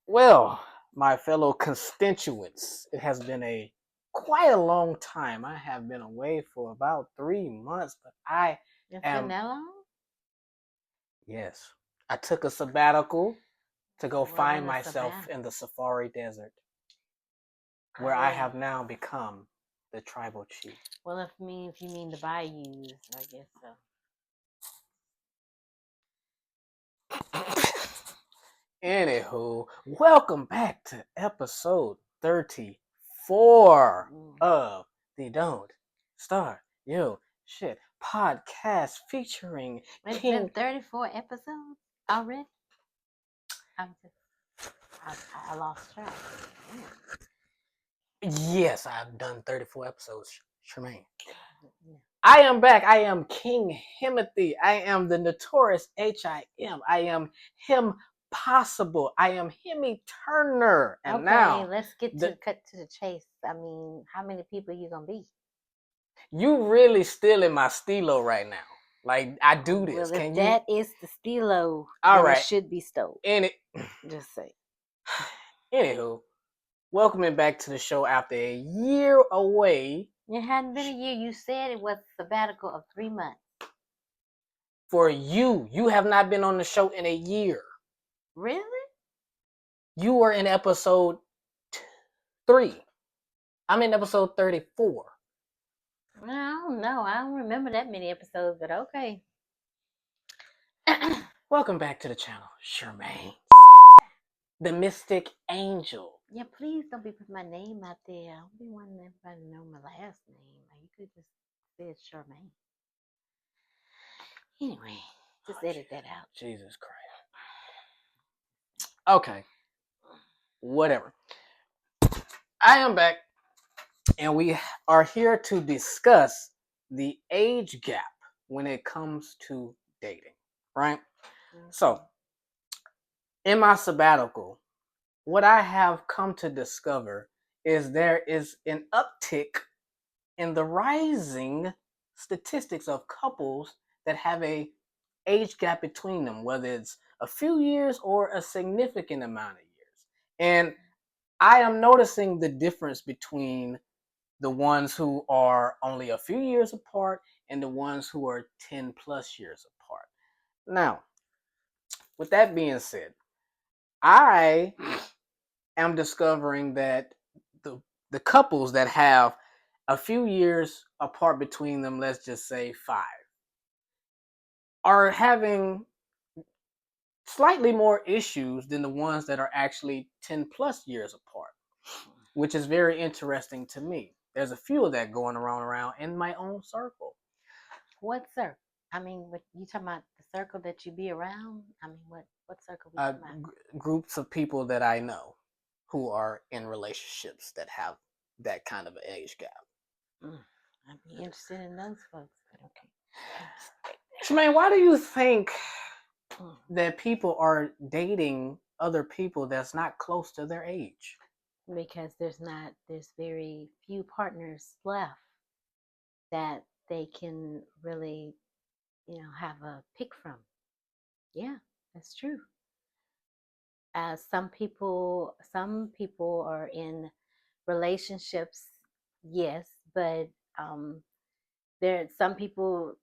Well, my fellow constituents, it has been a quite a long time. I have been away for about 3 months, but I It's been am that long? yes. I took a sabbatical to go What find a myself sabbatical. in the Safari Desert, where I Oh, have now become the tribal chief. well, if you mean the bayous, I guess so. Anywho, welcome back to episode 34 Mm. of the Don't Start Yo Shit podcast featuring It's been King. 34 episodes already. I'm just, I lost track. Yes, I've done 34 episodes, Shermaine. Yeah. I am back. I am King Himothy. I am the notorious HIM. I am him possible. I am Himmy Turner. And Okay, now, let's get the to cut to the chase. I mean, how many people you gonna be? you really stealing my stilo right now. Like I do this. Well, if Can you? that is the stilo, All then it right. should be stole. Any, Just say. anywho, welcoming back to the show after a year away. It hadn't been a year. You said it was a sabbatical of 3 months. For you, you have not been on the show in a year. Really? You were in episode 3. I'm in episode 34. Well, I don't know. I don't remember that many episodes, but okay. Welcome back to the channel, Shermaine, the Mystic Angel. Yeah, please don't be putting my name out there. I don't be wanting everybody to know my last name. Like, you could just say it's Charmaine. Anyway, just edit that out. Jesus Christ. Okay, whatever. I am back, and we are here to discuss the age gap when it comes to dating, right? Okay. So, in my sabbatical, what I have come to discover is there is an uptick in the rising statistics of couples that have a age gap between them, whether it's a few years or a significant amount of years. And I am noticing the difference between the ones who are only a few years apart and the ones who are 10 plus years apart. Now, with that being said, I am discovering that the couples that have a few years apart between them, let's just say 5, are having slightly more issues than the ones that are actually 10 plus years apart, which is very interesting to me. There's a few of that going around in my own circle. What circle? I mean, what you talking about? The circle that you be around? I mean, what circle we talking about? Groups of people that I know who are in relationships that have that kind of an age gap. I'd be interested in those folks, but okay. Shemaine, why do you think Mm. that people are dating other people that's not close to their age? Because there's very few partners left that they can really, have a pick from. Yeah, that's true. Some people are in relationships, yes, but um, some people,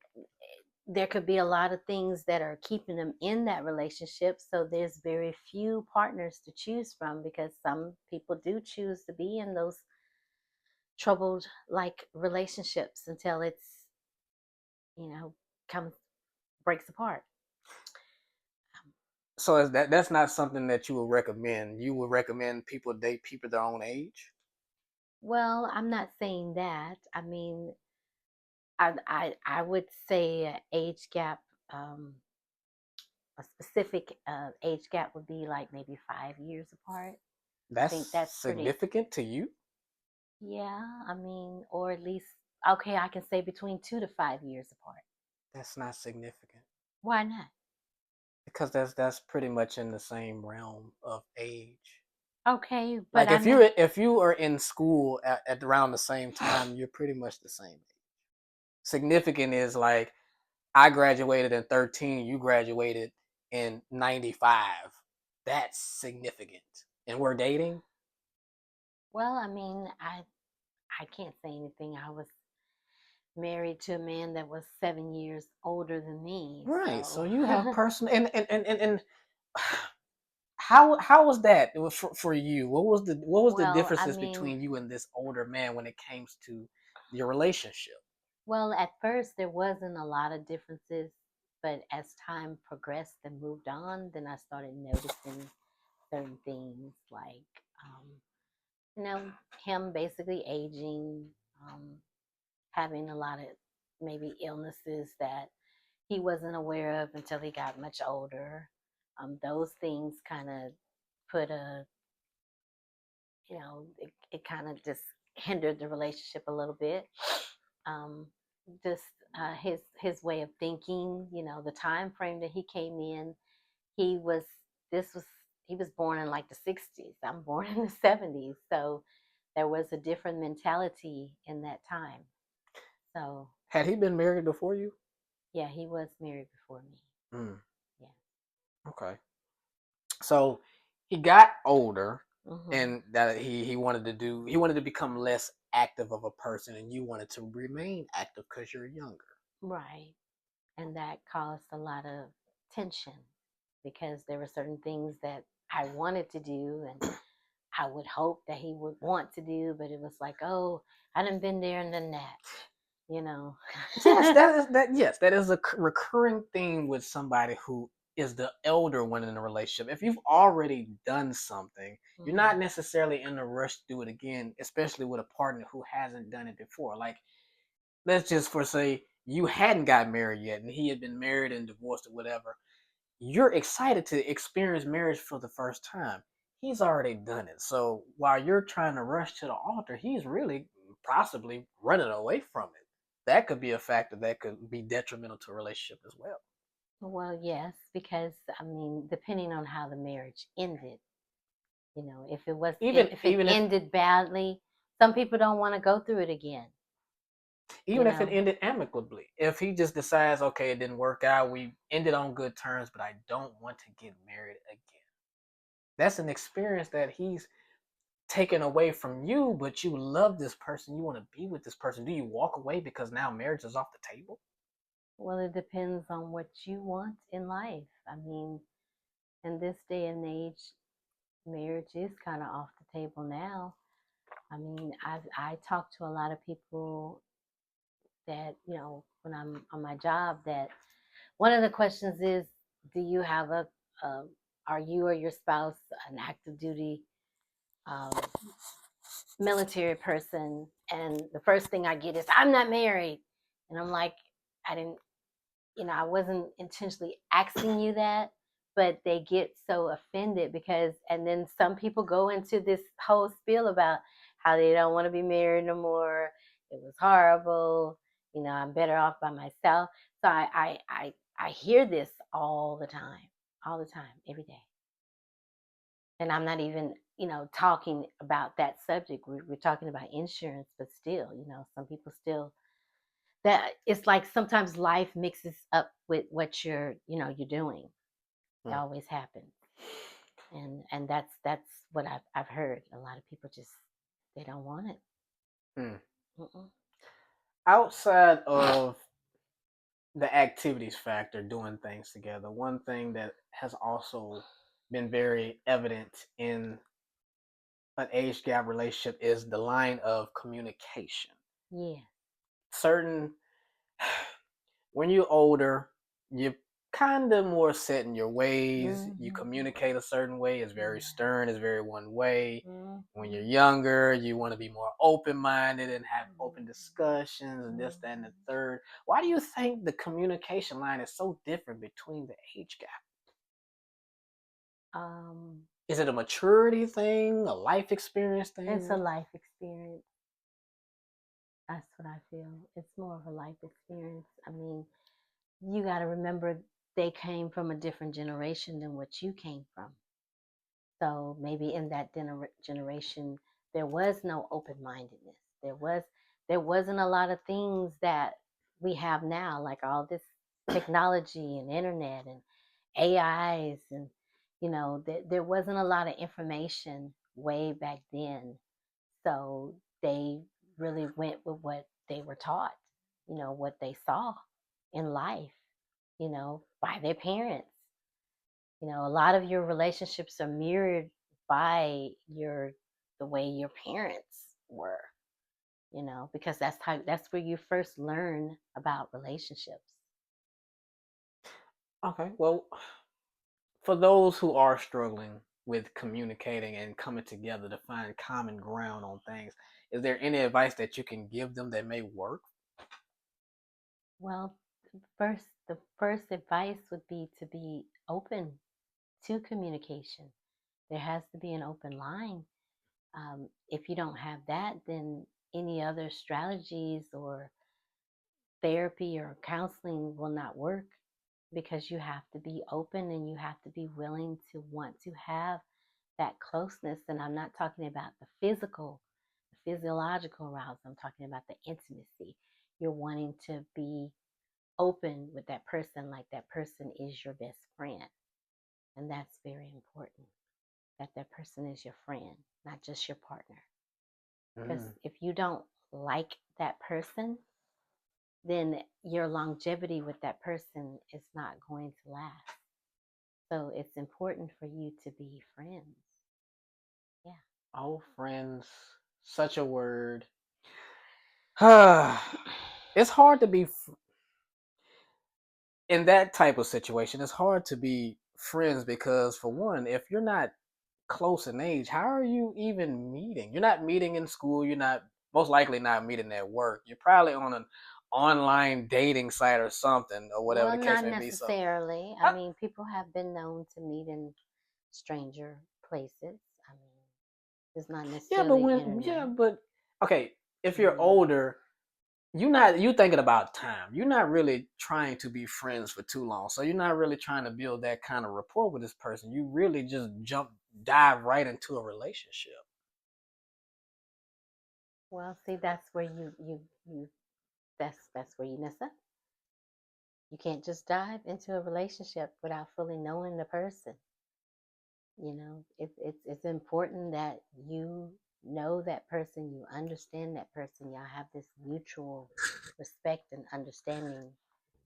there could be a lot of things that are keeping them in that relationship. So there's very few partners to choose from because some people do choose to be in those troubled like relationships until it's, you know, comes breaks apart. So is that's not something that you would recommend. You would recommend people date people their own age? Well, I'm not saying that. I mean, I would say age gap, um, a specific age gap would be like maybe 5 years apart. I That's think that's pretty. significant to you? Yeah, I mean, or at least, okay, I can say between 2 to 5 years apart. That's not significant. Why not? Because that's pretty much in the same realm of age. Okay, but Like I know. if you are in school at around the same time, you're pretty much the same age. Significant is like I graduated in 13, you graduated in 95. That's significant. And we're dating? Well, I mean, I can't say anything. I was married to a man that was 7 years older than me, Right. So so you have personal and how was that for you? What was the well, I differences mean, between you and this older man when it comes to your relationship? well, at first there wasn't a lot of differences, but as time progressed and moved on, then I started noticing certain things like, um, you know, him basically aging, um, having a lot of maybe illnesses that he wasn't aware of until he got much older. Those things kind of put a, it kind of just hindered the relationship a little bit. Um, just his way of thinking, the time frame that he came in, he was this was he was born in like the 60s. I'm born in the 70s, so there was a different mentality in that time. So Had he been married before you? yeah, he was married before me. Mm, Yeah. okay. So he got older, Hmm. and that he wanted to become less active of a person, and you wanted to remain active because you're younger. Right. And that caused a lot of tension because there were certain things that I wanted to do and I would hope that he would want to do, but it was like, oh, I done been there and done that, you know. Yes, that is a recurring theme with somebody who is the elder one in a relationship. If you've already done something, you're not Hmm. necessarily in a rush to do it again, especially with a partner who hasn't done it before. Like, let's just for say you hadn't got married yet and he had been married and divorced or whatever. You're excited to experience marriage for the first time. He's already done it. So while you're trying to rush to the altar, he's really possibly running away from it. That could be a factor that could be detrimental to a relationship as well. Well, yes, because I mean, depending on how the marriage ended, Even if it even if ended badly, some people don't want to go through it again, you even if it know. ended amicably, if he just decides, okay, it didn't work out, we ended on good terms, but I don't want to get married again. That's an experience that he's taken away from you, but you love this person, you want to be with this person. Do you walk away because now marriage is off the table? Well, it depends on what you want in life. I mean, in this day and age, marriage is kind of off the table now. I mean, I talk to a lot of people that, when I'm on my job, that one of the questions is, do you have a are you or your spouse an active duty um, military person? And the first thing I get is, I'm not married. And I'm like, I didn't, I wasn't intentionally asking you that, but they get so offended because, and then some people go into this whole spiel about how they don't want to be married no more. It was horrible. I'm better off by myself. So I hear this all the time, every day. And I'm not even, talking about that subject. We're talking about insurance, but still, some people still, that it's like sometimes life mixes up with what you're doing. It Hmm. always happens. And that's what I've heard. A lot of people just, they don't want it. Hmm. Mm-mm. Outside of the activities factor, doing things together, one thing that has also been very evident in an age gap relationship is the line of communication. Yeah. Certain when you're older, you kind of more set in your ways. You Hmm. communicate a certain way. It's very Yeah. stern. It's very one way. When you're Hmm. younger, you want to be more open minded and have open Hmm. discussions and this, that, and the third. Why do you think the communication line is so different between the age gap? um Is it a maturity thing, a life experience it's a thing? life experience. That's what I feel. It's more of a life experience. I mean, you got to remember, they came from a different generation than what you came from. So maybe in that generation, there was no open mindedness. There wasn't a lot of things that we have now, like all this technology and internet and AIs, and There wasn't a lot of information way back then. So they really went with what they were taught, what they saw in life, by their parents. A lot of your relationships are mirrored by the way your parents were, because that's where you first learn about relationships. Okay, well, for those who are struggling with communicating and coming together to find common ground on things, is there any advice that you can give them that may work? Well, the first advice would be to be open to communication. There has to be an open line. If you don't have that, then any other strategies or therapy or counseling will not work, because you have to be open and you have to be willing to want to have that closeness. And I'm not talking about the physiological arousal. I'm talking about the intimacy. You're wanting to be open with that person, like that person is your best friend. And that's very important, that that person is your friend, not just your partner. Because Mm. if you don't like that person, then your longevity with that person is not going to last. So it's important for you to be friends. Yeah. Oh, friends, such a word. It's hard to be in that type of situation. It's hard to be friends because, for one, if you're not close in age, how are you even meeting? You're not meeting in school. You're not most likely not meeting at work. You're probably on an online dating site or something, or whatever Well, the case not may be. So, necessarily. I huh, mean, people have been known to meet in stranger places. I mean, it's not yeah, but necessarily when yeah, internet. but okay, if I you're mean, older, you thinking about time. You're not really trying to be friends for too long. So you're not really trying to build that kind of rapport with this person. You really just dive right into a relationship. well, see, that's where you that's where you mess up. You can't just dive into a relationship without fully knowing the person. It's important that you know that person, you understand that person, y'all have this mutual respect and understanding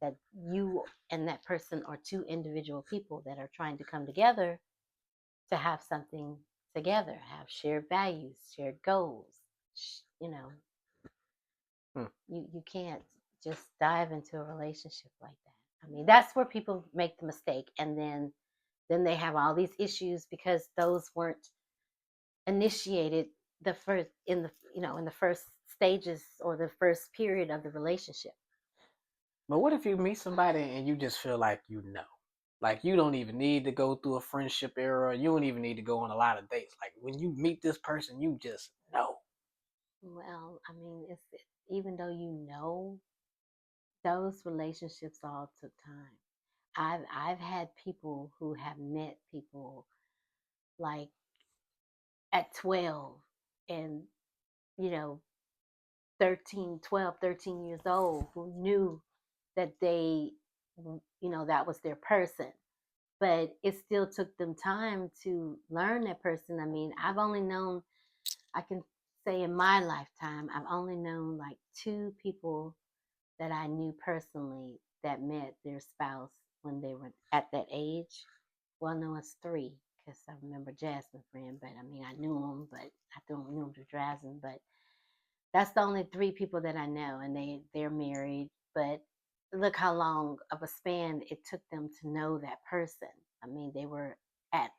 that you and that person are two individual people that are trying to come together to have something together, have shared values, shared goals. You know, Hmm. you can't just dive into a relationship like that. I mean, that's where people make the mistake, and then they have all these issues because those weren't initiated the first in the first stages or the first period of the relationship. But what if you meet somebody and you just feel like you know? Like you don't even need to go through a friendship era. You don't even need to go on a lot of dates. Like when you meet this person, you just know. Well, I mean, even though those relationships all took time. I've had people who have met people like at 12 and you know 13 years old, who knew that that was their person, but it still took them time to learn that person. I mean, I can say in my lifetime, I've only known like two people that I knew personally that met their spouse when they were at that age. Well, no, it's three, because I remember Jasmine friend, but I mean, I knew him, but I don't knew him through Jasmine. But that's the only three people that I know, and they're married. But look how long of a span it took them to know that person. I mean, they were at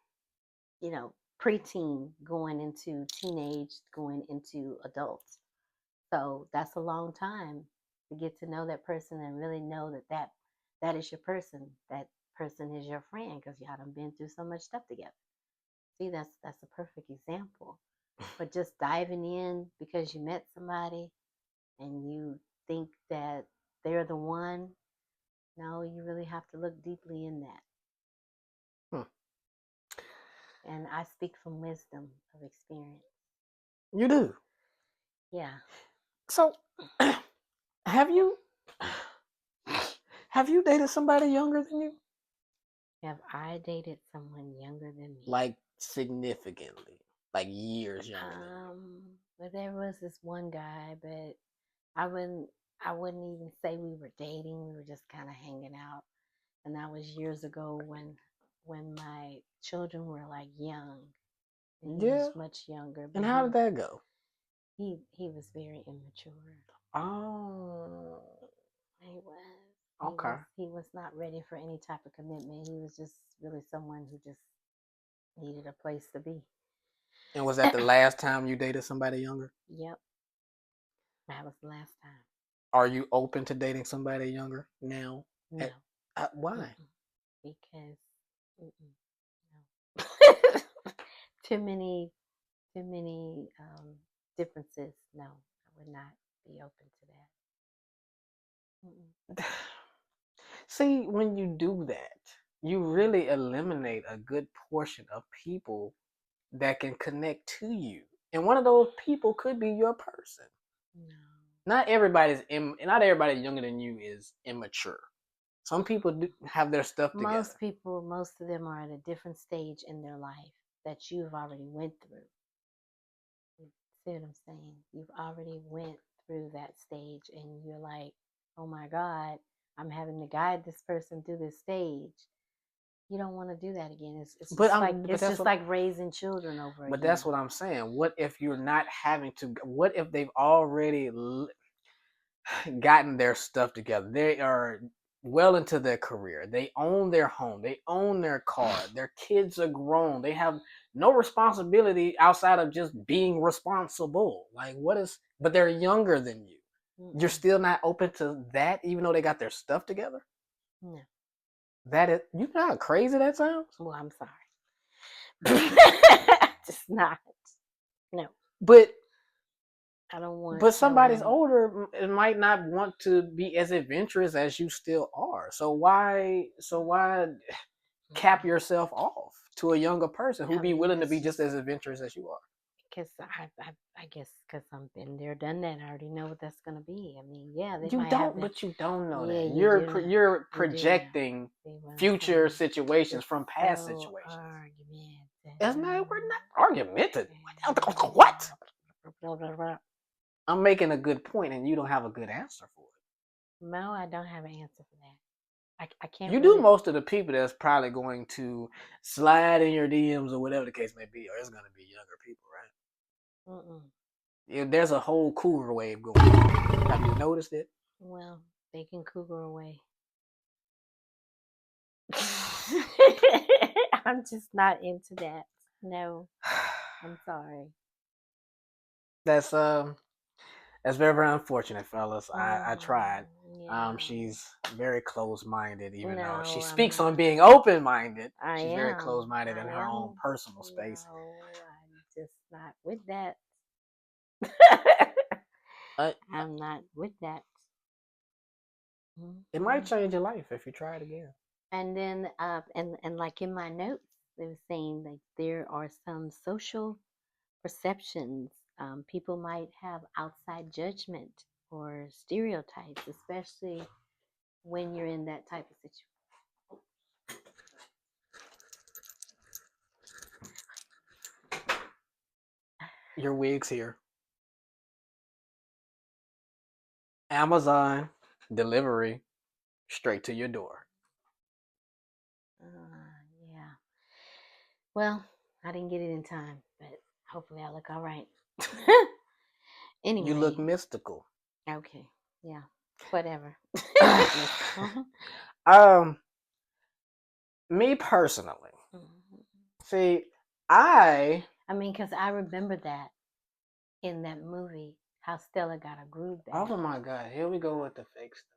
preteen, going into teenage, going into adults. So that's a long time to get to know that person and really know that is your person. That person is your friend because y'all done been through so much stuff together. See, that's a perfect example. But just diving in because you met somebody and you think that they're the one, no, you really have to look deeply in that. Hmm. And I speak from wisdom of experience. You do. Yeah. So, have you have you dated somebody younger than you? Have I dated someone younger than me? Like significantly, like years younger than you. But there was this one guy, but I wouldn't I wouldn't even say we were dating. We were just kind of hanging out, and that was years ago when my children were like young, and he Yeah. was much younger. And But how did that go? he was very immature. Oh, He was. okay. He was not ready for any type of commitment. He was just really someone who just needed a place to be. And was that the last time you dated somebody younger? Yep, that was the last time. Are you open to dating somebody younger now? No, Why? mm-mm, because no. too many, too many differences. No, I would not be open to that. Mm-mm. See, when you do that, you really eliminate a good portion of people that can connect to you. And one of those people could be your person. No. Not everybody younger than you is immature. Some people do have their stuff together. Most of them are at a different stage in their life that you've already went through. You see what I'm saying? You've already went through that stage, and you're like, oh my God, I'm having to guide this person through this stage. You don't want to do that again. But It's that's just what like raising children over but that's again. what I'm saying. What if you're not having to what if they've already gotten their stuff together? They are well into their career. They own their home. They own their car. Their kids are grown. They have no responsibility outside of just being responsible. Like what is but they're younger than you. You're Mm-mm. still not open to that even though they got their stuff together? No. That is you know how crazy that sounds? Well, I'm sorry. Just not. No. But I don't want but somebody's no. older and might not want to be as adventurous as you still are. So why cap yourself off to a younger person who I be mean, willing to that's be just just as adventurous as you are? because I guess because I've been there, done that. I already know what that's gonna be. I mean, yeah, they You might have don't, the. but you don't know Yeah, that. you do know. You're You do know. projecting See what I'm future saying? situations It's from past so situations. It's not, we're argumentative. not argumentative. What? I'm making a good point and you don't have a good answer for it. No, I don't have an answer for that. I can't You do really. most of the people that's probably going to slide in your DMs or whatever the case may be, or it's going to be younger people, right? Mm-mm. Yeah, there's a whole cougar wave going on. Have you noticed it? Well, they can cougar away. I'm just not into that. No, I'm sorry. That's that's very, very unfortunate, fellas. I tried. Yeah. She's very close-minded, even though she No, I'm speaks not. on being open-minded. I She's very am. close-minded in I her own am. personal space. No, I'm just not with that. Uh, I'm not with that. it might Mhm. change your life if you try it again. And then, and like in my notes, they were saying like there are some social perceptions. People might have outside judgment or stereotypes, especially when you're in that type of situation. Your wig's here. Amazon delivery straight to your door. Yeah. Well, I didn't get it in time, but hopefully I look all right. You look Anyway, mystical. okay. Yeah. Whatever. um, me personally, see, I I mean, because I remember that in that movie, how Stella got a groove back. oh my god, here we go with the fake stuff.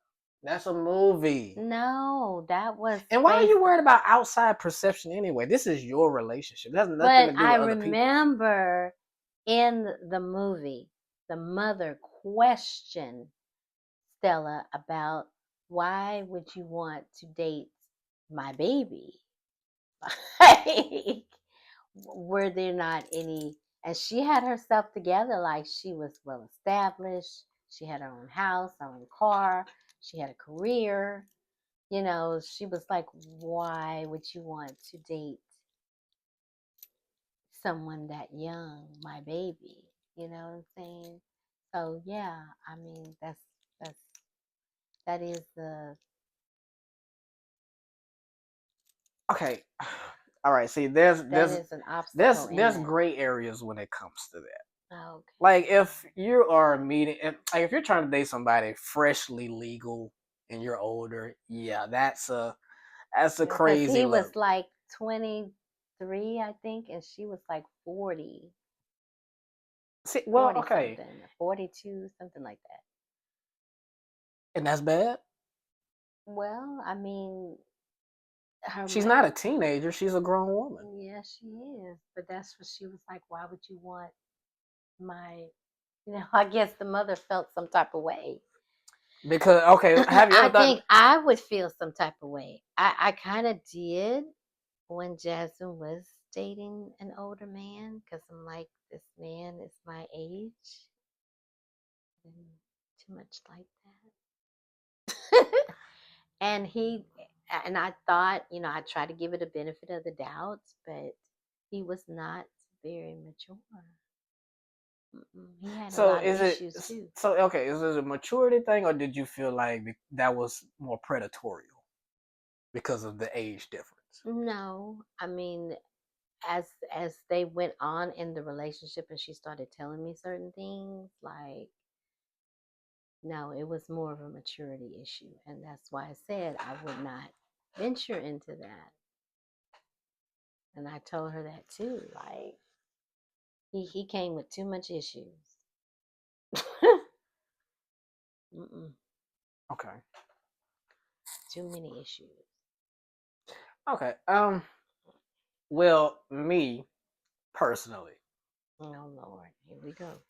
That's a movie. No, that was And why are based. you worried about outside perception anyway? This is your relationship. It has nothing But to do I with other people. remember in the movie, the mother questioned Stella about why would you want to date my baby? Like, were there not any? And she had herself together, like she was well established. She had her own house, her own car. She had a career. You know, she was like, why would you want to date someone that young, my baby? You know what I'm saying? So yeah, I mean that's that is the Okay. All right. See, there's that there's is an there's obstacle in there's that. gray areas when it comes to that. Like Okay. if you are meeting, if you're trying to date somebody freshly legal and you're older, yeah, that's a Because crazy he was look. like 23, I think, and she was like 40, See, well, 40 okay, something, 42, something like that. and that's bad. Well, I mean, her She's not a money. teenager; she's a grown woman. Yeah, she is. But that's what she was like. Why would you want my, I guess the mother felt some type of way. Because okay, have you ever I thought? think I would feel some type of way. I kind of did when Jasmine was dating an older man because I'm like, this man is my age and too much like that. and he, and I thought, I tried to give it a benefit of the doubt, but he was not very mature. He had a So lot of is it issues too. so okay? Is it a maturity thing, or did you feel like that was more predatorial because of the age difference? No, I mean, as they went on in the relationship and she started telling me certain things, like, no, it was more of a maturity issue, and that's why I said I would not venture into that. And I told her that too. Like, he came with too much issues. Mm-mm, Okay. too many issues. Okay. Well, me personally, Oh Lord, here we go.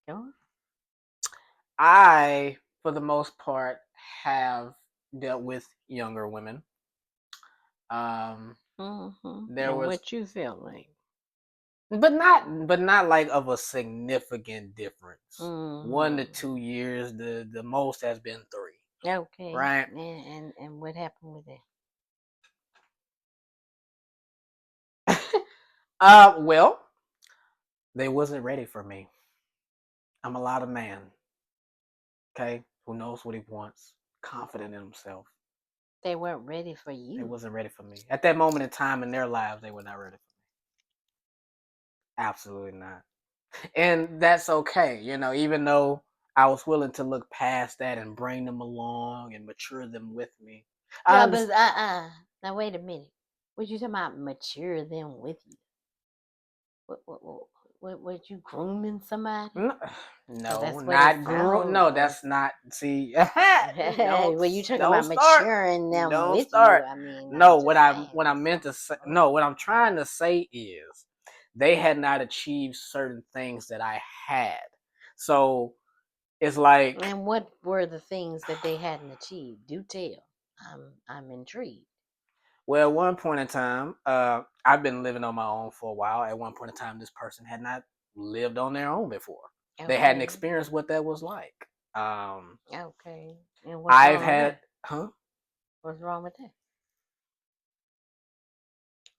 Go on. I, for the most part, have dealt with younger women. Um, there And was, what you feel like? but not like of a significant difference. 1 to 2 years. The most has been three. Okay. Right. And what happened with it? Well, they wasn't ready for me. I'm a lot of man. Okay, who knows what he wants, confident in himself. They weren't ready for They you. wasn't ready for me at that moment in time in their lives. They were not ready for me. Absolutely not. And that's okay. Even though I was willing to look past that and bring them along and mature them with me. I Yeah, but understand. now wait a minute. What you talking about? Mature them with you? What you grooming somebody? No, Cause no, that's what it not groom. sounds. No, that's not. See, don't Well, you talking don't about start. maturing them Don't with you? start. I mean, I'm No, what just I saying what I that's meant to something say. wrong. No, what I'm trying to say is they had not achieved certain things that I had. So it's like, And what were the things that they hadn't achieved? Do tell. I'm intrigued. well, at one point in time, I've been living on my own for a while. At one point in time, this person had not lived on their own before. They hadn't Okay. experienced what that was like. Okay. And what's I've wrong with had, that? huh? What's wrong with that?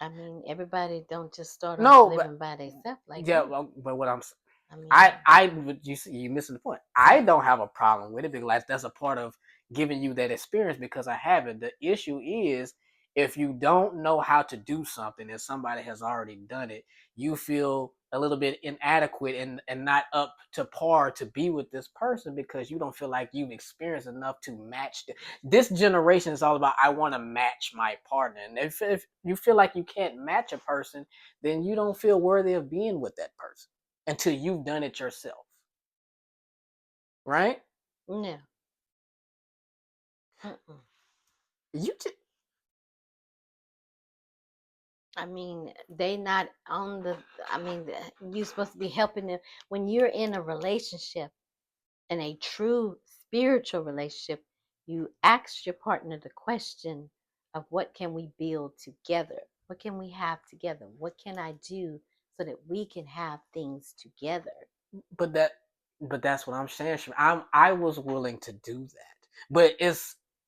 I mean, everybody don't just start off No, but living by themselves like yeah, that. well, but what I'm I mean, I you see, you missing the point. I don't have a problem with it because that's a part of giving you that experience because I have it. The issue is if you don't know how to do something and somebody has already done it, you feel a little bit inadequate and not up to par to be with this person because you don't feel like you've experienced enough to match. This generation is all about I want to match my partner, and if you feel like you can't match a person, then you don't feel worthy of being with that person until you've done it yourself, right? no. Mm-mm. You just, I mean, they not on the. I mean, you're supposed to be helping them when you're in a relationship, in a true spiritual relationship. You ask your partner the question of what can we build together? What can we have together? What can I do so that we can have things together? but that, but that's what I'm saying. I was willing to do that. But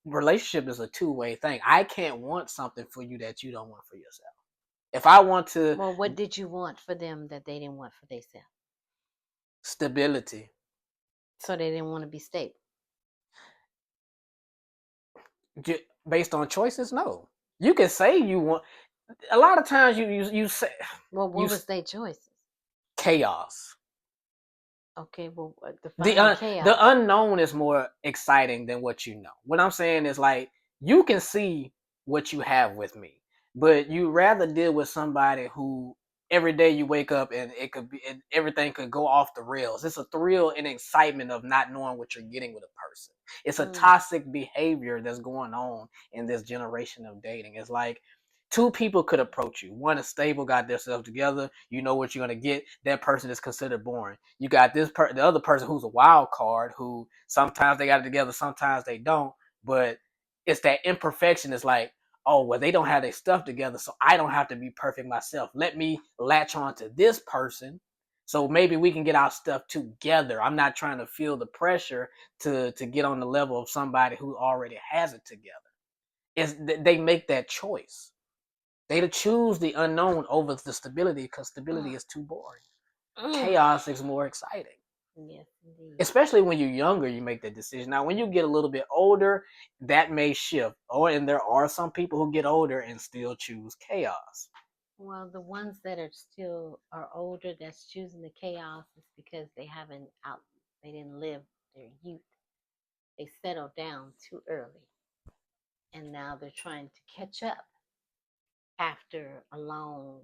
relationship is a two-way thing. I can't want something for you that you don't want for yourself. If I want to Well, what did you want for them that they didn't want for themselves? stability, So they didn't want to be stable. based on choices, no. You can say you want. A lot of times you say Well, what you was their choices? chaos. Okay, well, The define the chaos. unknown is more exciting than what you know. What I'm saying is like you can see what you have with me, but you rather deal with somebody who every day you wake up and it could be and everything could go off the rails. It's a thrill and excitement of not knowing what you're getting with a person. It's a Mm. toxic behavior that's going on in this generation of dating. It's like two people could approach you. One is stable, got themselves together. You know what you're gonna get. That person is considered boring. You got the other person who's a wild card who sometimes they got it together, sometimes they don't. But it's that imperfection. It's like, oh well, they don't have their stuff together, so I don't have to be perfect myself. Let me latch on to this person, so maybe we can get our stuff together. I'm not trying to feel the pressure to get on the level of somebody who already has it together. Is they make that choice. They to choose the unknown over the stability because stability is too boring. Chaos is more exciting. Yes, indeed. Especially when you're younger, you make that decision. Now, when you get a little bit older, that may shift. And there are some people who get older and still choose chaos. Well, the ones that are older that's choosing the chaos is because they didn't live their youth. They settled down too early, and now they're trying to catch up after a long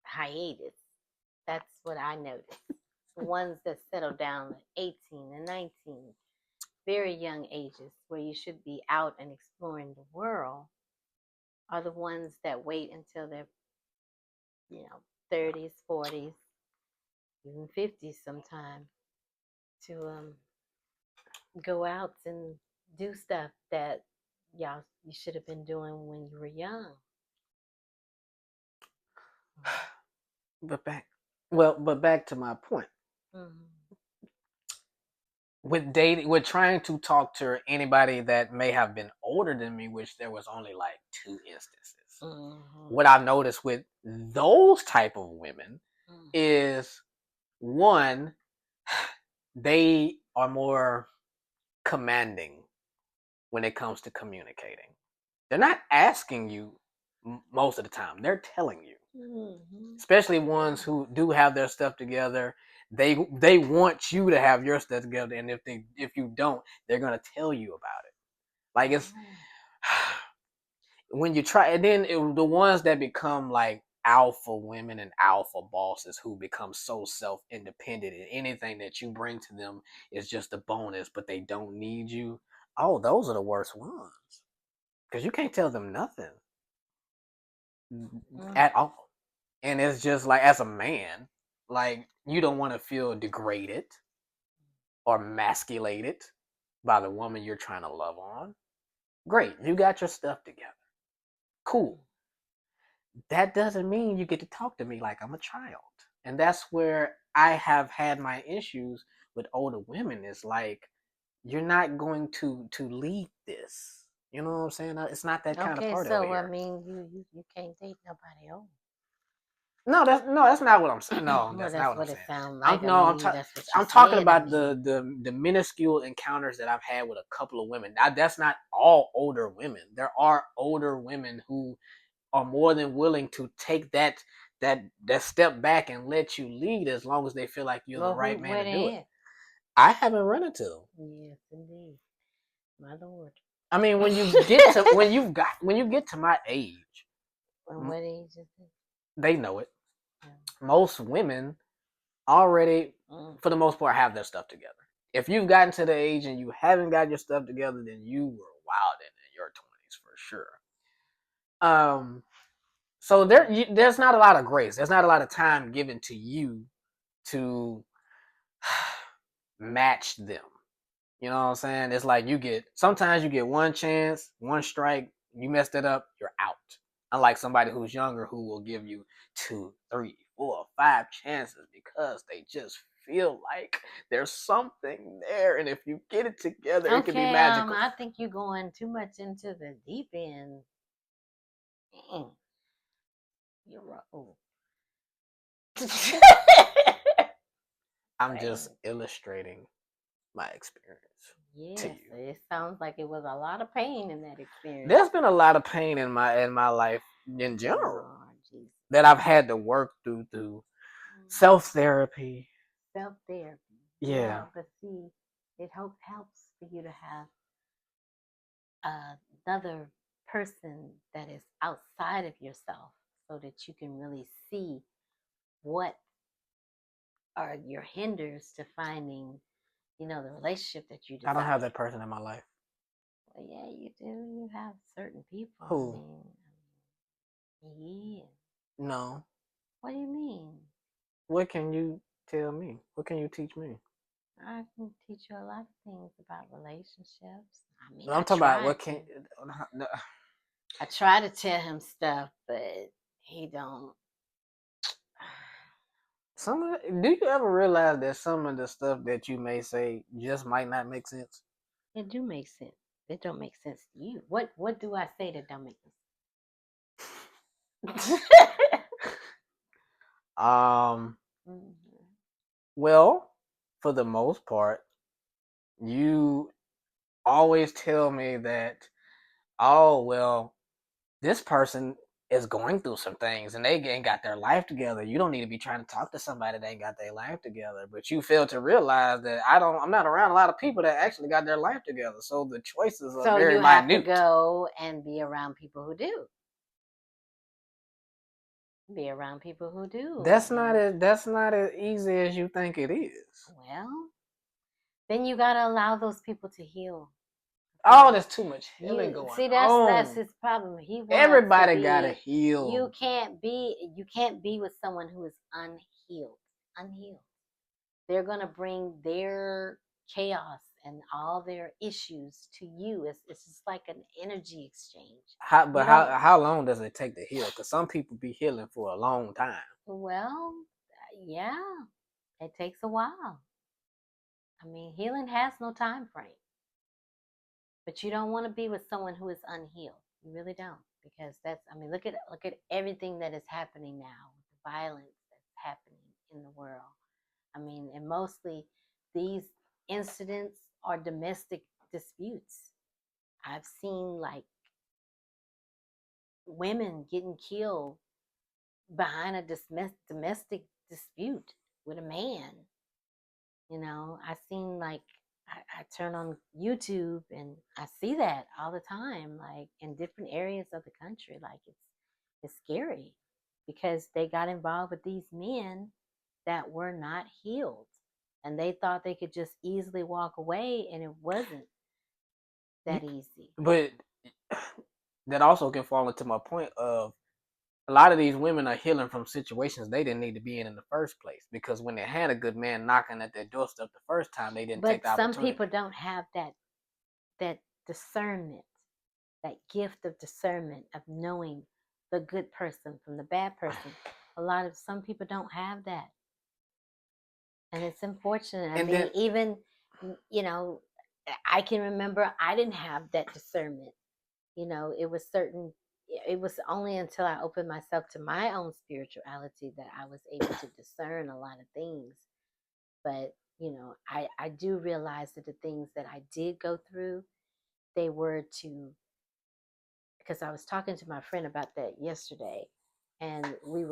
hiatus. That's what I noticed. The ones that settle down at 18 and 19, very young ages where you should be out and exploring the world, are the ones that wait until they're, 30s, 40s, even 50s sometime to go out and do stuff that you should have been doing when you were young. But back to my point. Mm-hmm. With dating, with trying to talk to anybody that may have been older than me, which there was only like two instances. Mm-hmm. What I've noticed with those type of women Mm-hmm. is one, they are more commanding when it comes to communicating. They're not asking you most of the time. They're telling you. Mm-hmm. Especially ones who do have their stuff together. They want you to have your stuff together, and if you don't, they're gonna tell you about it. Like it's when you try, and then the ones that become like alpha women and alpha bosses who become so self independent, and anything that you bring to them is just a bonus, but they don't need you. Oh, those are the worst ones because you can't tell them nothing Mm-hmm. at all. And it's just like as a man, like you don't want to feel degraded or emasculated by the woman you're trying to love on. Great, you got your stuff together. Cool. That doesn't mean you get to talk to me like I'm a child. And that's where I have had my issues with older women. Is like you're not going to lead this. You know what I'm saying? It's not that kind of Okay, party over so I here. mean, you can't date nobody old. No, that's not what I'm saying. No, Well, that's not that's what I'm what it saying. sounds I'm like. I no, mean, that's what you I'm talking said. I about mean, the minuscule encounters that I've had with a couple of women. That's not all older women. There are older women who are more than willing to take that step back and let you lead as long as they feel like you're the well, right man where to do it. they at? I haven't run into them. Yes, indeed, my lord. I mean, when you get to when you get to my age, And what age is it? they know it. Most women already, for the most part, have their stuff together. If you've gotten to the age and you haven't got your stuff together, then you were wilding in your 20s for sure. So there's not a lot of grace. There's not a lot of time given to you to match them. You know what I'm saying? It's like sometimes you get one chance, one strike, you messed it up, you're out. Unlike somebody who's younger who will give you 2, 3, 4, 5 chances because they just feel like there's something there, and if you get it together, it can be Okay, magical. I think you're going too much into the deep end. You're wrong. I'm just illustrating my experience to Yes, you. it sounds like it was a lot of pain in that experience. There's been a lot of pain in my life in general Oh, Jesus. that I've had to work through self therapy. Self therapy. Yeah. But see, it helps for you to have another person that is outside of yourself, so that you can really see what are your hinders to finding, the relationship that you desire. I don't have that person in my life. Well, yeah, you do. You have certain people. Who? Yeah. No. What do you mean? What can you tell me? What can you teach me? I can teach you a lot of things about relationships. I mean, I'm talking about what can. I try to tell him stuff, but he don't. Do you ever realize that some of the stuff that you may say just might not make sense? It do make sense. It don't make sense to you. What do I say that don't make sense? Mhm. Well, for the most part, you always tell me that, oh, well, this person is going through some things and they ain't got their life together. You don't need to be trying to talk to somebody that ain't got their life together. But you fail to realize that I'm not around a lot of people that actually got their life together. So the choices are So very you have to minute. go and be around people who do. Be around people who do. That's not as easy as you think it is. Well, then you gotta allow those people to heal. Oh, there's too much healing You going see, that's on. his problem. He wants Everybody to gotta be. heal. You can't be with someone who is unhealed. Unhealed. They're gonna bring their chaos and all their issues to you. It's just like an energy exchange. How long does it take to heal? Because some people be healing for a long time. Well, yeah, it takes a while. I mean, healing has no time frame. But you don't want to be with someone who is unhealed. You really don't, because look at everything that is happening now, the violence that's happening in the world. I mean, and mostly these incidents are domestic disputes. I've seen like women getting killed behind a domestic dispute with a man. I seen like I turn on YouTube and I see that all the time, like in different areas of the country. Like it's scary because they got involved with these men that were not healed, and they thought they could just easily walk away, and it wasn't that easy. But that also can fall into my point of a lot of these women are healing from situations they didn't need to be in the first place, because when they had a good man knocking at their doorstep the first time, they didn't take But the some opportunity. people don't have that discernment, that gift of discernment of knowing the good person from the bad person. Some people don't have that, and it's unfortunate. And then Even I can remember I didn't have that discernment. It was certain. It was only until I opened myself to my own spirituality that I was able to discern a lot of things. But I do realize that the things that I did go through, they were to because I was talking to my friend about that yesterday, and we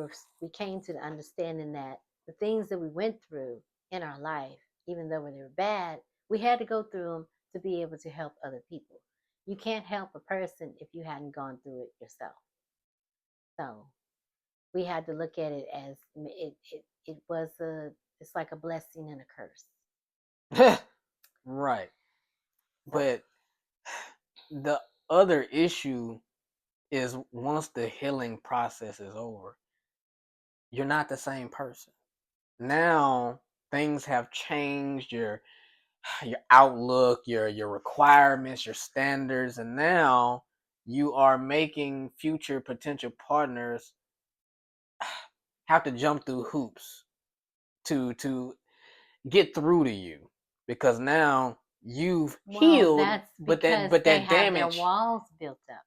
came to the understanding that the things that we went through in our life, even though they were bad, we had to go through them to be able to help other people. You can't help a person if you hadn't gone through it yourself. So we had to look at it as it's like a blessing and a curse. right. But the other issue is once the healing process is over, you're not the same person. Now things have changed, your outlook, your requirements, your standards, and now you are making future potential partners have to jump through hoops to get through to you because now you've Well, healed, that's but that because but they that have their damage. walls built up.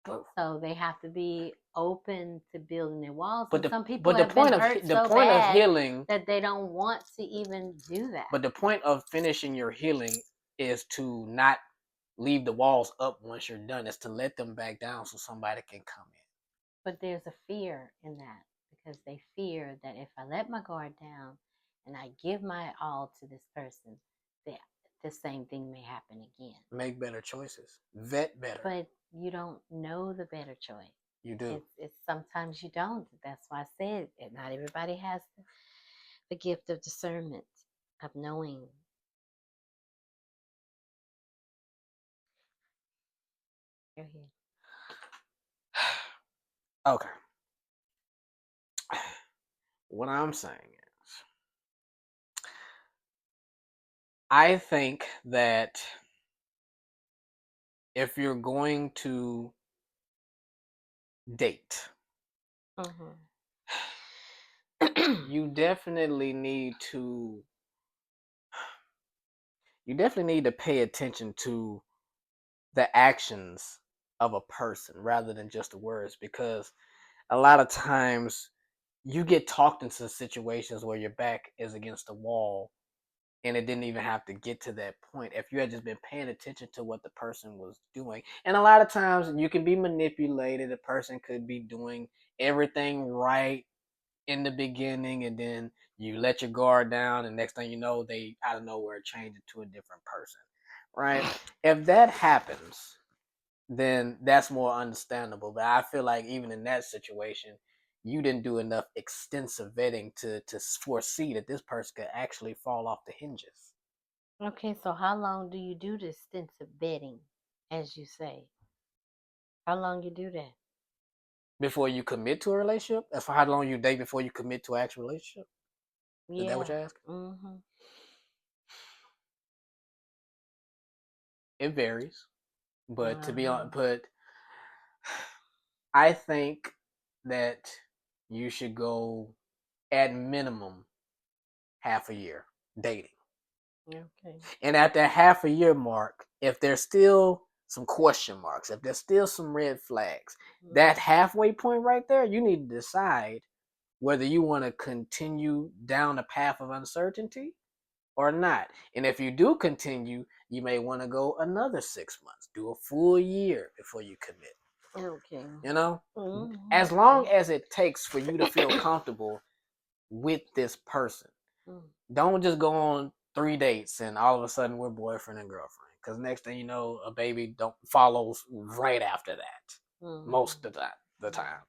But So they have to be open to building their walls. but And the some people but the have been point of hurt the so point of bad healing, that they don't want to even do that. but the point of finishing your healing is to not leave the walls up once you're done. It's to let them back down so somebody can come in. But there's a fear in that because they fear that if I let my guard down and I give my all to this person, that the same thing may happen again. Make better choices. Vet better. But you don't know the better choice. You do. It's sometimes you don't. That's why I said it. Not everybody has the gift of discernment, of knowing. Go ahead. Okay. What I'm saying is, I think that if you're going to date, Mm-hmm. you definitely need to pay attention to the actions of a person rather than just the words, because a lot of times you get talked into situations where your back is against the wall and it didn't even have to get to that point if you had just been paying attention to what the person was doing. And a lot of times you can be manipulated. A person could be doing everything right in the beginning, and then you let your guard down, and next thing you know, they out of nowhere change into a different person, right? If that happens, then that's more understandable. But I feel like even in that situation, you didn't do enough extensive vetting to foresee that this person could actually fall off the hinges. Okay, so how long do you do this extensive vetting, as you say? How long you do that? Before you commit to a relationship? That's for how long you date before you commit to an actual relationship? Is that what Yeah. you're asking? Mm-hmm. It varies, but to be Uh-huh. on, but I think that you should go at minimum half a year dating. Okay. And at that half a year mark, if there's still some question marks, if there's still some red flags, that Mm-hmm. halfway point right there, you need to decide whether you want to continue down the path of uncertainty or not. And if you do continue, you may want to go another 6 months, do a full year before you commit. Okay. You know, Mm-hmm. as long as it takes for you to feel comfortable with this person. Mm-hmm. Don't just go on 3 dates and all of a sudden we're boyfriend and girlfriend. Because next thing you know, a baby don't follows right after that. Most of the time.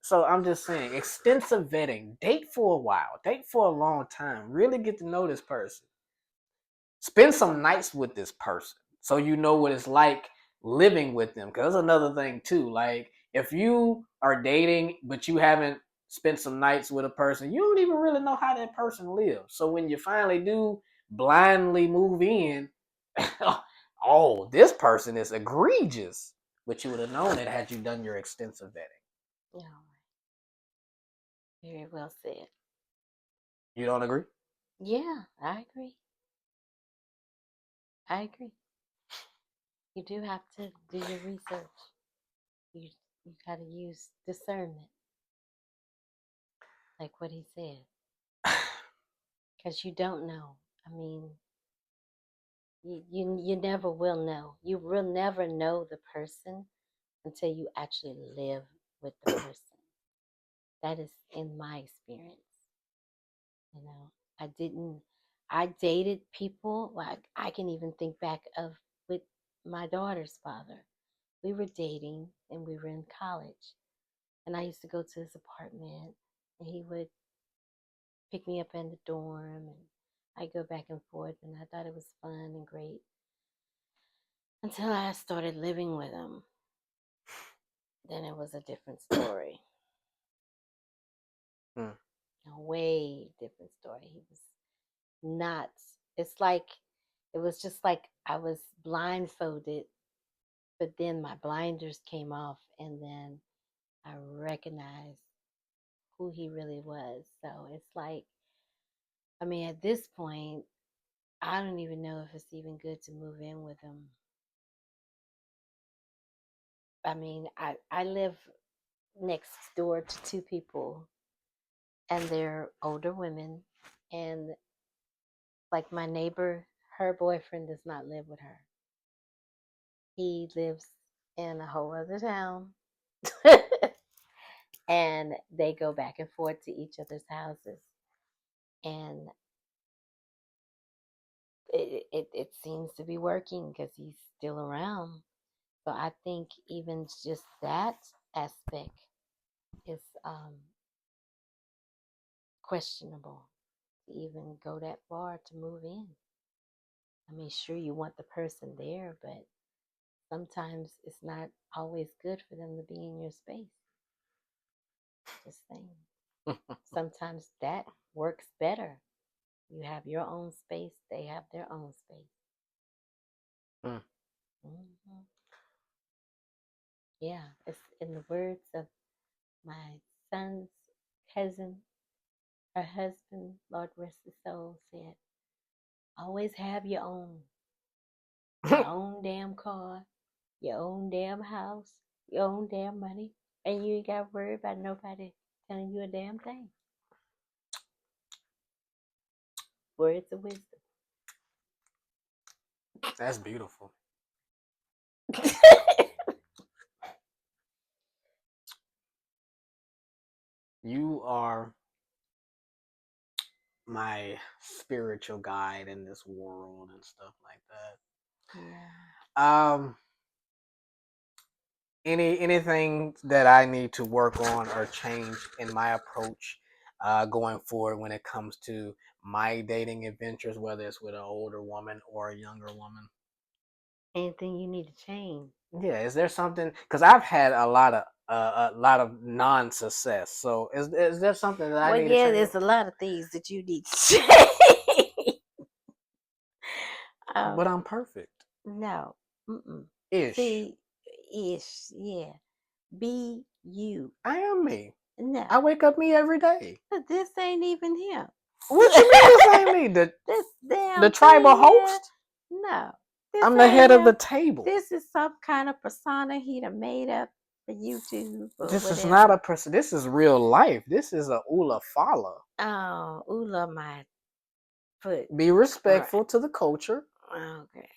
So I'm just saying, extensive vetting. Date for a while. Date for a long time. Really get to know this person. Spend some nights with this person so you know what it's like living with them. Because that's another thing too. Like if you are dating but you haven't spent some nights with a person, you don't even really know how that person lives. So when you finally do blindly move in, oh, this person is egregious. But you would have known it had you done your extensive vetting. Yeah. Very well said. You don't agree? Yeah, I agree. I agree. You do have to do your research. You you got to use discernment, like what he said, because you don't know. I mean, you never will know. You will never know the person until you actually live with the person. That is in my experience. You know, I didn't. I dated people. Like I can even think back of with my daughter's father. We were dating and we were in college, and I used to go to his apartment, and he would pick me up in the dorm, and I go back and forth, and I thought it was fun and great until I started living with him. Then it was a different story, Hmm. a way different story. He was nuts. It's like it was just like I was blindfolded, but then my blinders came off, and then I recognized who he really was. So it's like I mean, at this point, I don't even know if it's even good to move in with them. I mean, I live next door to two people, and they're older women. And like my neighbor, her boyfriend does not live with her. He lives in a whole other town. And they go back and forth to each other's houses. And it seems to be working because he's still around. So I think even just that aspect is questionable to even go that far to move in. I mean, sure, you want the person there, but sometimes it's not always good for them to be in your space. Just saying. Sometimes that works better. You have your own space, they have their own space. Mm. Hmm. Yeah, it's in the words of my son's cousin, her husband, Lord rest his soul, said, always have your own damn car, your own damn house, your own damn money, and you ain't got to worry about nobody telling you a damn thing. Words of wisdom. That's beautiful. You are my spiritual guide in this world and stuff like that. Yeah. Anything that I need to work on or change in my approach going forward when it comes to my dating adventures, whether it's with an older woman or a younger woman? Anything you need to change? Yeah, is there something? Because I've had a lot of non-success. So is there something that I Well, need to yeah, change? there's a lot of things that you need to change. But um, I'm perfect. no. Mm-mm. Ish. See, ish, yeah. Be you. I am me. No, I wake up me every day. but this ain't even him. What you mean this ain't me? The This the damn tribal thing here, host? no, this I'm the ain't head of the him. table. This is some kind of persona he done made up for YouTube or This is not a whatever. person. This is real life. This is a Ula Fala. Oh, Ula, my foot. Be Right. respectful to the culture. Okay.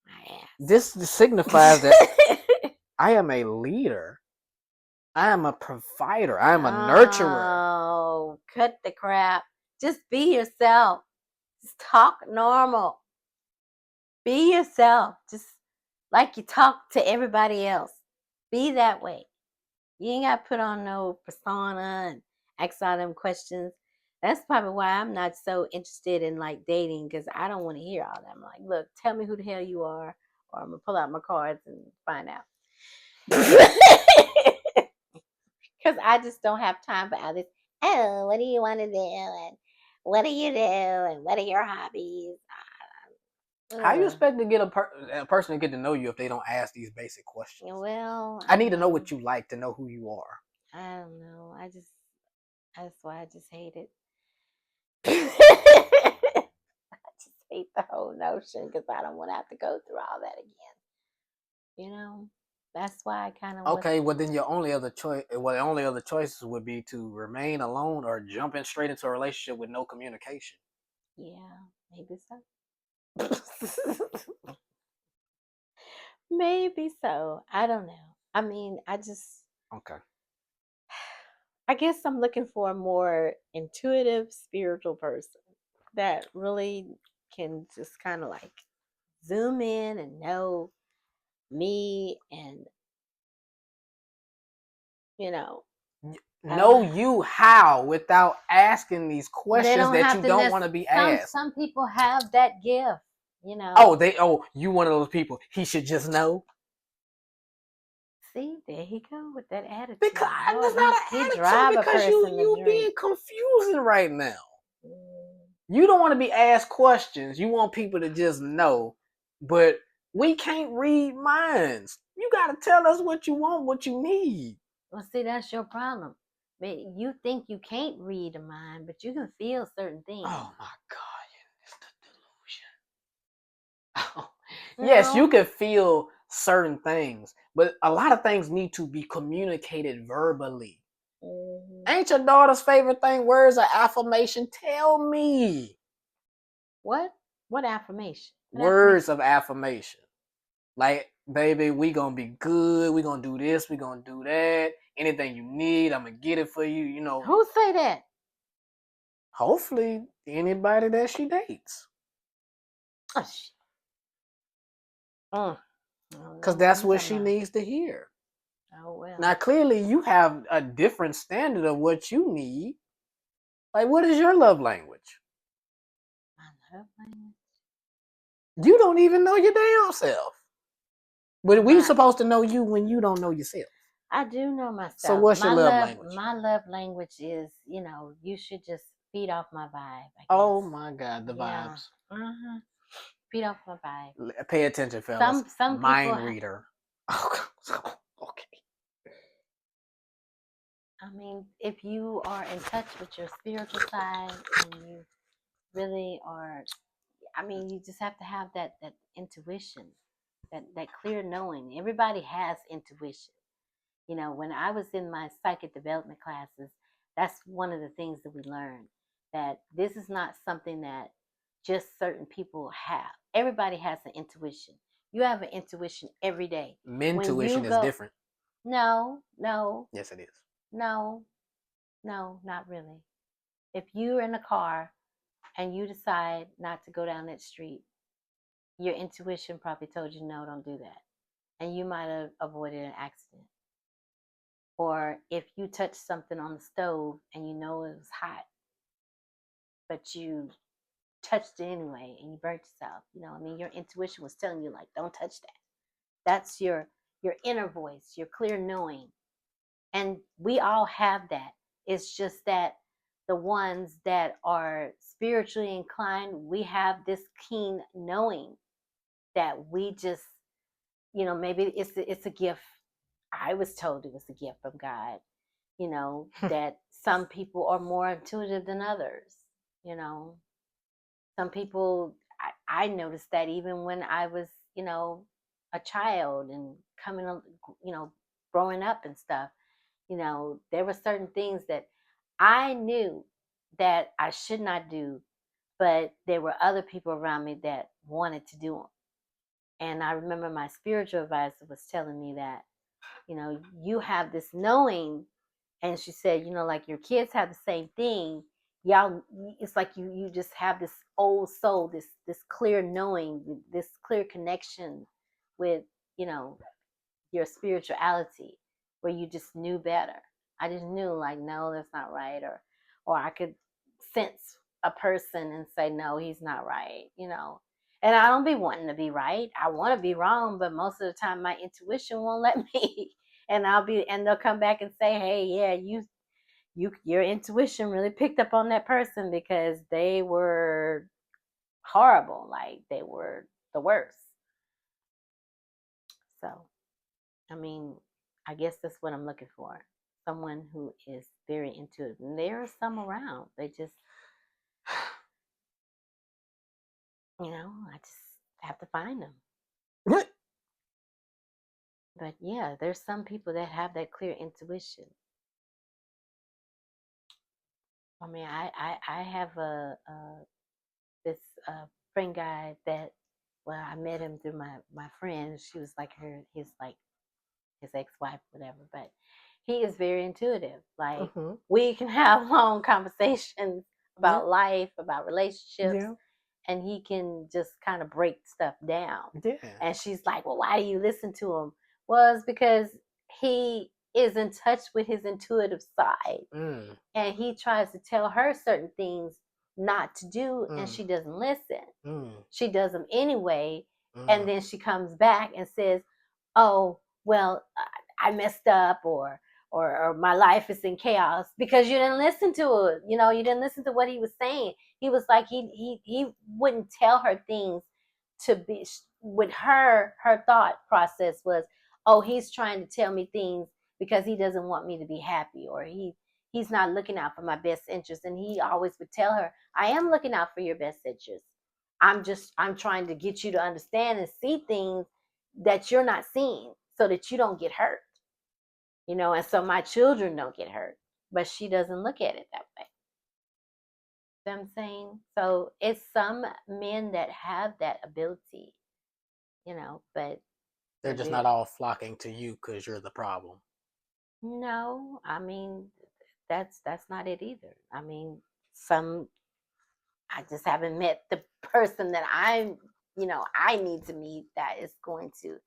My This signifies that ass. I am a leader. I am a provider. I am a nurturer. Oh, cut the crap. Just be yourself. Just talk normal. Be yourself. Just like you talk to everybody else. Be that way. You ain't got to put on no persona and ask all them questions. That's probably why I'm not so interested in like dating because I don't want to hear all that. I'm like, look, tell me who the hell you are, or I'm gonna pull out my cards and find out. Because I just don't have time for all this. Oh, what do you want to do? And what do you do? And what are your hobbies? How you Ugh. expect to get a person to get to know you if they don't ask these basic questions? Well, I I need to know know. what you like to know who you are. I don't know. That's why I just hate it. I just hate the whole notion because I don't want to have to go through all that again. You know, that's why I kind of was. Okay, well then your only other choice, well, the only other choices would be to remain alone or jump in straight into a relationship with no communication. Yeah, maybe so. Maybe so. I don't know. I mean, Okay. I guess I'm looking for a more intuitive, spiritual person that really can just kind of like zoom in and know me and, you know, I Know don't, you how without asking these they questions don't that have you to don't want to be asked. some people have that gift, you Oh, know. you one of those people. He should just know. See, there he go with that attitude. Because Lord, it's not he an attitude drive a because you person to you drink. being confusing right now. Mm. You don't want to be asked questions. You want people to just know. But we can't read minds. You gotta tell us what you want, what you need. Well, see, that's your problem. You think you can't read a mind, but you can feel certain things. Oh my God, it's the delusion. Yes, you No. can feel certain things, but a lot of things need to be communicated verbally. Ain't your daughter's favorite thing words of affirmation? Tell me. What? What affirmation? What Words affirmation? of affirmation. Like, baby, we gonna be good. We gonna do this. We gonna do that. Anything you need, I'm gonna get it for you. You know, Who say that? hopefully anybody that she dates, Oh, shit. I don't because know what that's you what talking she about. needs to hear. Oh Now, well. clearly, you have a different standard of what you need. Like, what is your love language? My love language. You don't even know your damn self. But we My supposed to know you when you don't know yourself. I do know So, myself. what's your love language? My love language is, you should just feed off my vibe, I guess. Oh my God, the Yeah. vibes. Feed off my vibe. Pay attention, fellas. Some people Mind reader. Okay. I mean, if you are in touch with your spiritual side and you really are, I mean, you just have to have that intuition, that clear knowing. Everybody has intuition. When I was in my psychic development classes, that's one of the things that we learned, that this is not something that just certain people have. Everybody has an intuition. You have an intuition every day. When you Mentuition is go, different. no, no, Yes, it is. no, no, not really. If you're in a car and you decide not to go down that street, your intuition probably told you, no, don't do that. And you might have avoided an accident. Or if you touch something on the stove and you know it was hot, but you touched it anyway and you burnt yourself, I mean, your intuition was telling you, like, don't touch that. That's your inner voice, your clear knowing. And we all have that. It's just that the ones that are spiritually inclined, we have this keen knowing that we just, maybe it's a gift. I was told it was a gift from God, that some people are more intuitive than others. you know some people, I noticed that even when I was, a child and coming up, growing up and stuff, there were certain things that I knew that I should not do, but there were other people around me that wanted to do them. And I remember my spiritual advisor was telling me that, you have this knowing. And she said, like your kids have the same thing. Y'all, it's like you just have this old soul, this clear knowing, this clear connection with, you know, your spirituality, where you just knew better. I just knew, like, no, that's not right. Or I could sense a person and say, no, he's not right. And I don't be wanting to be right. I want to be wrong, but most of the time my intuition won't let me. And they'll come back and say, hey, yeah, your intuition really picked up on that person because they were horrible. Like, they were the worst. So, I mean, I guess that's what I'm looking for. Someone who is very intuitive. And there are some around. They just, I just have to find them. What? But yeah, there's some people that have that clear intuition. I mean, I have this friend guy that, well, I met him through my friend. She was like his ex-wife, whatever. But he is very intuitive. Like, Mm-hmm. we can have long conversations Yeah. about life, about relationships, Yeah. and he can just kind of break stuff down. Yeah. And she's like, well, why do you listen to him? Well, it's because he is in touch with his intuitive side. Mm. And he tries to tell her certain things not to do, and Mm. she doesn't listen. Mm. She does them anyway. And Mm. then she comes back and says, oh, well, I messed up, or my life is in chaos, because you didn't listen to it. You didn't listen to what he was saying. He was like, he wouldn't tell her things to be with her thought process was, oh, he's trying to tell me things because he doesn't want me to be happy, or he's not looking out for my best interest. And he always would tell her, I am looking out for your best interest. I'm trying to get you to understand and see things that you're not seeing so that you don't get hurt. And so my children don't get hurt. But she doesn't look at it that way. You know what I'm saying? So it's some men that have that ability, but they're just not all flocking to you because you're the problem. No, I mean, that's not it either. I mean, I just haven't met the person that I need to meet that is going to,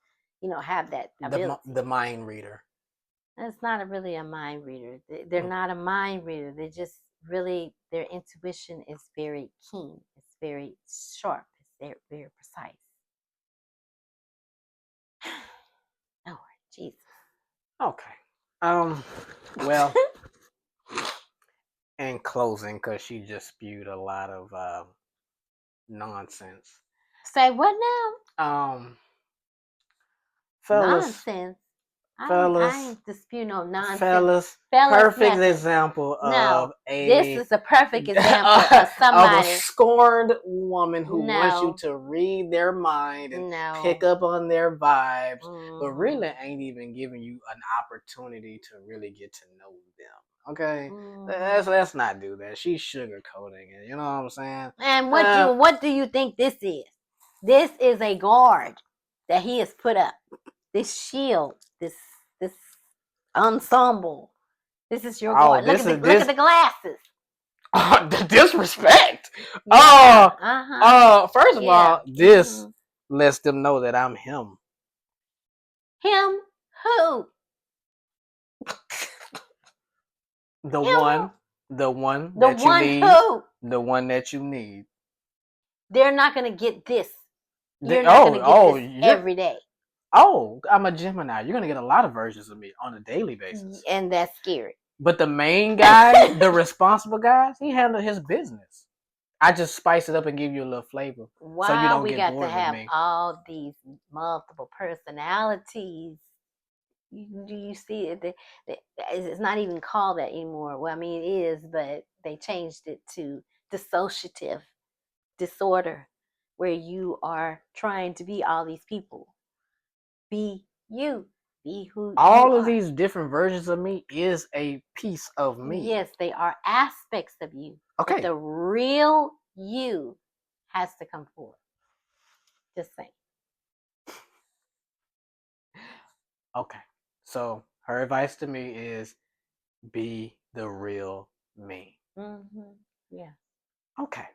have that ability. The mind reader. It's not really a mind reader. They're not a mind reader. They're just really, their intuition is very keen. It's very sharp. It's very precise. Oh, Jesus. Okay. Well, in closing, because she just spewed a lot of nonsense. Say what now? Fellas. Nonsense. Fellas, I ain't dispute no nonsense. Fellas, perfect example of this is a perfect example of somebody. Of a scorned woman who wants you to read their mind and pick up on their vibes, but really ain't even giving you an opportunity to really get to know them. Okay? Let's not do that. She's sugarcoating it. You know what I'm saying? And what do you think this is? This is a guard that he has put up. This shield, this ensemble. This is your guard. Look at the glasses. The disrespect. Yeah. First of all, this lets them know that I'm him. Him who? The one that you need. Who? The one that you need. They're not gonna get this. You're not gonna get this every day. Oh, I'm a Gemini. You're gonna get a lot of versions of me on a daily basis, and that's scary. But the main guy, the responsible guys, he handled his business. I just spice it up and give you a little flavor, so you don't get bored with me. We got to have all these multiple personalities. Do you see it? It's not even called that anymore. Well, I mean, it is, but they changed it to dissociative disorder, where you are trying to be all these people. Be you. Be who all of these different versions of me is a piece of me. Yes, they are aspects of you. Okay. But the real you has to come forward. Just saying. Okay. So her advice to me is be the real me. Yeah. Okay.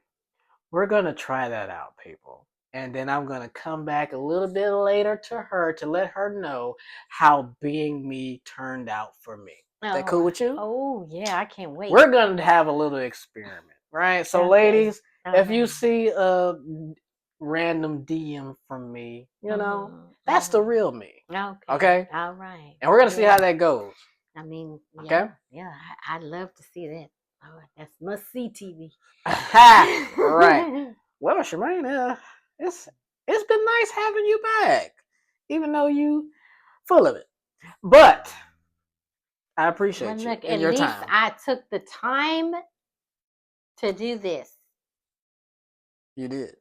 We're going to try that out, people. And then I'm going to come back a little bit later to her to let her know how being me turned out for me. Is that cool with you? Oh, yeah. I can't wait. We're going to have a little experiment, right? So, ladies, if you see a random DM from me, that's the real me. Okay? All right. And we're going to see how that goes. I mean, okay? Yeah. I'd love to see that. Oh, that's must-see TV. Right. Well, Shermaine, it's been nice having you back, even though you full of it. But I appreciate you and your time. At least I took the time to do this. You did.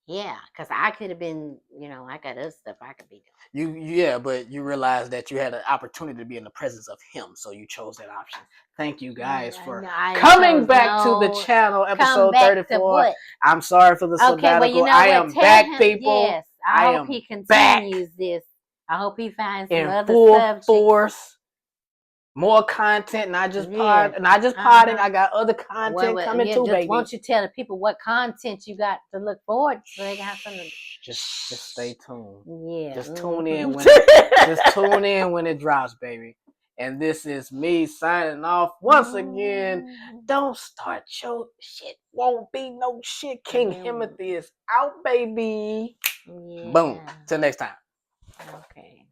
Yeah, because I could have been, I got other stuff I could be doing. Yeah, but you realized that you had an opportunity to be in the presence of him, so you chose that option. Thank you guys for coming back to the channel, episode 34. I'm sorry for the sabbatical. Well, I am back, people. Yes, I hope he continues this. I hope he finds some other subjects. Force. More content, not just podding. I got other content coming too, baby. Why don't you tell the people what content you got to look forward to, so they can have something. Just stay tuned. Yeah. Just tune in when it drops, baby. And this is me signing off once again. Don't start your shit. Won't be no shit. King Himothy is out, baby. Yeah. Boom. Till next time. Okay.